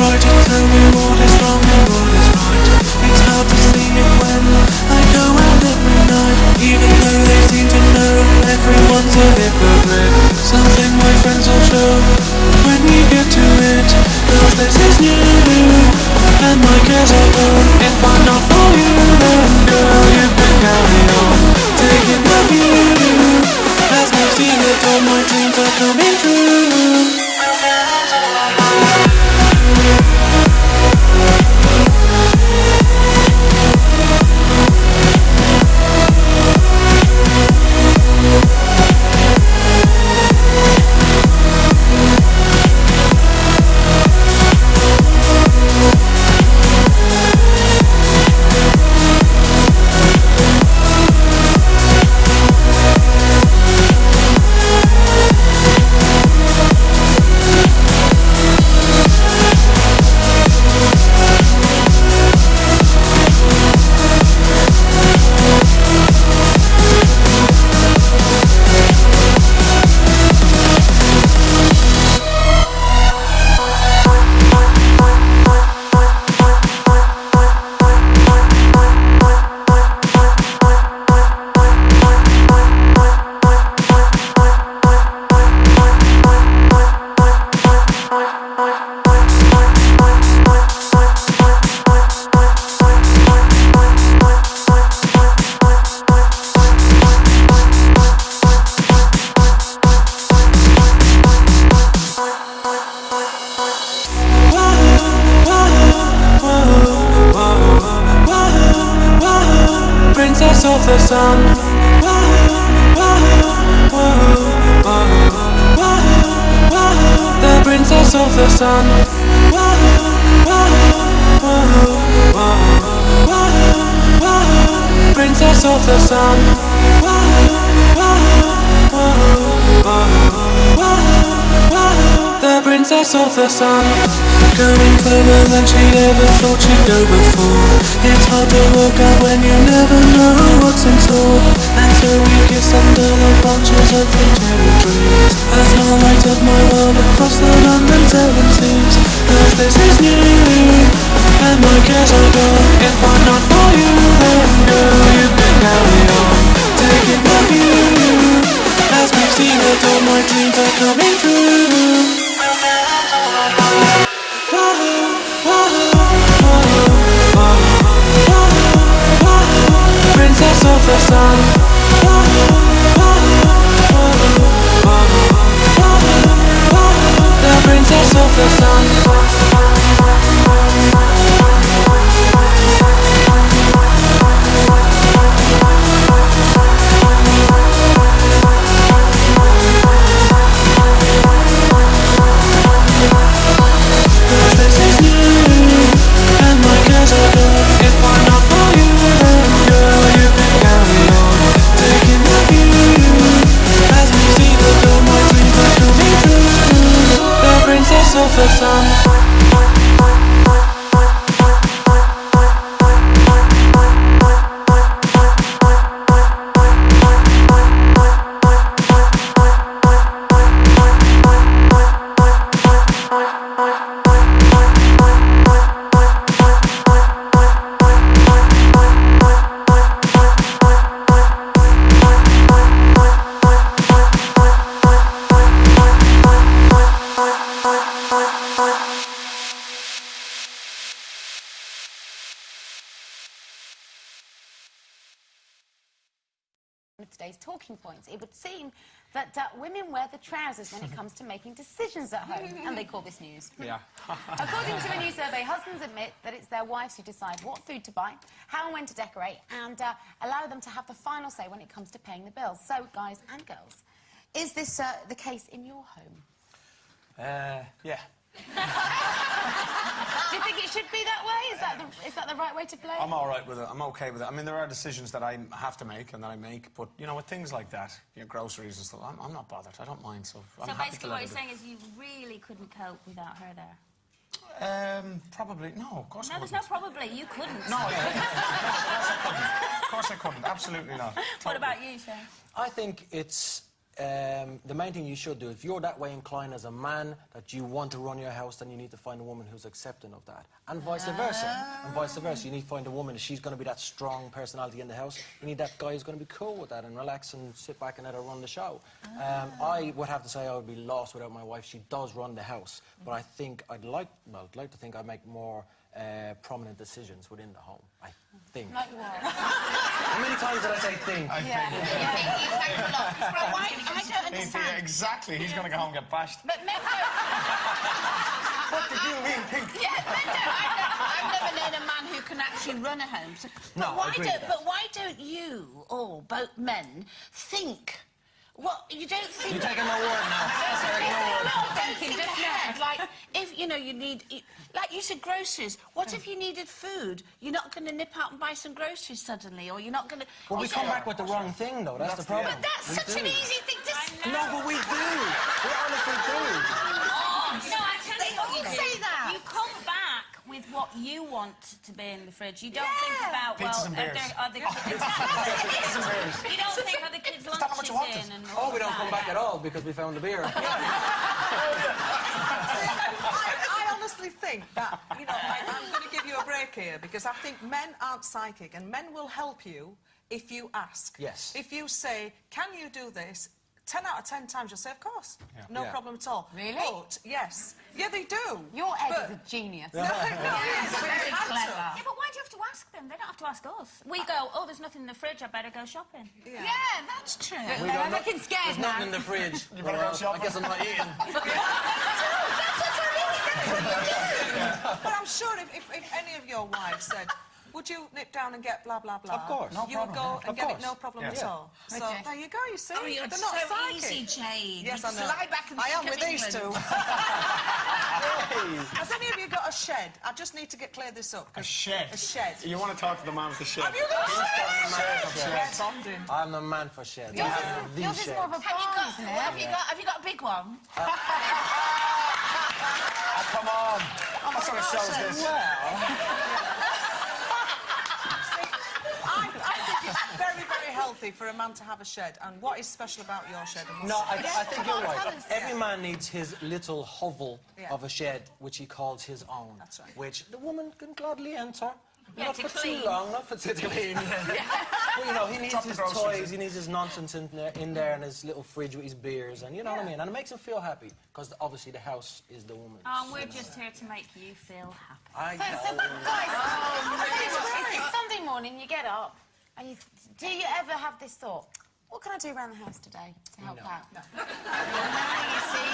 try to tell me what is wrong and what is right. It's hard to see it when I go out every night. Even though they seem to know everyone's a hypocrite. Something my friends will show when we get to it. Cause this is new and my cares are gone. If I'm not for you, then girl, you can carry on. Taking the view as I see that all my dreams are coming true. Princess of the sun. The princess of the sun. Princess of the sun. The princess of the sun. Going further than she'd ever thought she'd go before. It's hard to walk out when you never know what's in store. And so we kiss under the branches of the cherry trees, as I light up my world across the London 70s. Cause this is new, and my cares are gone. If I'm not for you, then girl, you can carry on. Taking the view, as we see that all my dreams are coming true. Princess of the sun. The princess of the sun. Of the sun. Of today's talking points, it would seem that women wear the trousers when it comes to making decisions at home, and they call this news. Yeah. According to a new survey, husbands admit that it's their wives who decide what food to buy, how and when to decorate, and allow them to have the final say when it comes to paying the bills. So, guys and girls, is this the case in your home? Yeah. Do you think it should be that way? Is that the right way to play? I'm all right with it. I'm okay with it. I mean, there are decisions that I have to make and that I make, but, you know, with things like that, you know, groceries and stuff, I'm not bothered. I don't mind, so I'm happy basically to what let you're saying is you really couldn't cope without her there? Probably. No, of course I No, there's wouldn't. no probably. You couldn't. No, I couldn't. Of course I couldn't. Absolutely not. What about you, Shane? I think it's the main thing you should do, if you're that way inclined as a man, that you want to run your house, then you need to find a woman who's accepting of that. And vice versa. And vice versa. You need to find a woman, if she's going to be that strong personality in the house, you need that guy who's going to be cool with that and relax and sit back and let her run the show. I would have to say I would be lost without my wife. She does run the house. But I think I'd like to think I make more prominent decisions within the home. I think. Like what? How many times did I say think? I think. I don't understand. Yeah, exactly. He's going to go home and get bashed. But men don't... What did you mean, think? Yeah, men don't... I've never known a man who can actually run a home. So, No, I agree with that. But why don't you, all, both men, think... What, you don't think... You're taking my word now. Don't think ahead. Like, if, you know, you need... Like you said, groceries. What if you needed food? You're not going to nip out and buy some groceries suddenly, or you're not going to... Well, we come back with the wrong thing, though. That's the problem. But that's such an easy thing to say. No, but we do. We honestly do. No, I tell you what you do. Say that. You come back with what you want to be in the fridge. You don't think about, Pizzas and beers. are the kids... You don't think are the kids' not what lunches you wanted. in and Oh, all we don't that. come back at all because we found the beer. I honestly think that, you know, I'm going to give you a break here because I think men aren't psychic and men will help you if you ask. Yes. If you say, can you do this? 10 out of 10 times you'll say, of course. Yeah. No Yeah. problem at all. Really? But, yes. Yeah, they do. Your head But- is a genius. No, yes, but Very it's had to. clever. Yeah, but why do you have to ask them? They don't have to ask us. We go, oh, there's nothing in the fridge, I better go shopping. Yeah. Yeah, that's true. They're looking scared There's nothing in now. the fridge. You better go shopping. I guess I'm not eating. But I'm sure if any of your wives said, would you nip down and get blah, blah, blah? Of course. No You would go and Of get it, course. no problem Yeah. at all. So, Okay. there you go, you see. Oh, you're They're so not psychic. easy, Jade. Yes, You I know. Lie back and I am think with of these England. two. Has any of you got a shed? I just need to clear this up. A shed. A shed. You want to talk to the man with the shed? Have you got a shed? shed. We're bonding. I'm the man for sheds. I Yours have is, the yours is shed. more of a barn, isn't it? Have you got a big one? Oh, come on. What sort of show is this? I think it's very, very healthy for a man to have a shed. And what is special about your shed? And No, what's- I think you're right. tell us. Every man needs his little hovel Yeah. of a shed, which he calls his own. That's right. Which the woman can gladly enter. Yeah, Not to for clean. too long, not for too clean. But, you know, he needs Drop the his groceries toys, in. he needs his nonsense in there and his little fridge with his beers, and you know what I mean? And it makes him fil happy, because obviously the house is the woman's. Oh, we're just here to make you feel happy. I So, know. guys, it's Sunday morning, you get up, and do you ever have this thought? What can I do around the house today to help out? No. You see?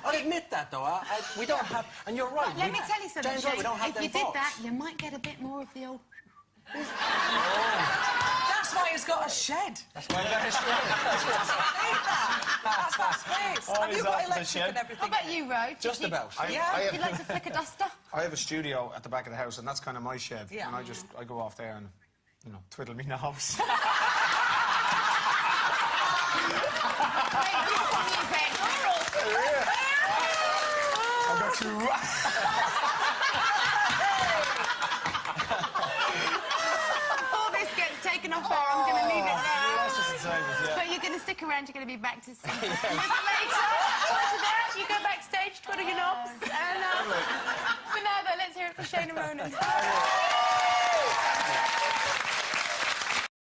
I'll admit that, though. We don't have... And you're right. Let me tell you something, James, we don't have if them you did thoughts. that, you might get a bit more of the old... That's why he's got a shed. That's why they're Need that. That's that space. Oh, Have he's you got off the electric shed. and everything? How about you, Ro? Just about. Yeah. You like to flick a duster? I have a studio at the back of the house, and that's kind of my shed. Yeah. And I go off there and, you know, twiddle me knobs. I've got to... Before this gets taken off air, I'm going to leave it there. That's just insane, yeah. But you're going to stick around, you're going to be back to see a little later. After that, you go backstage, twiddle your knobs, and for now, though, let's hear it for Shane and Ronan.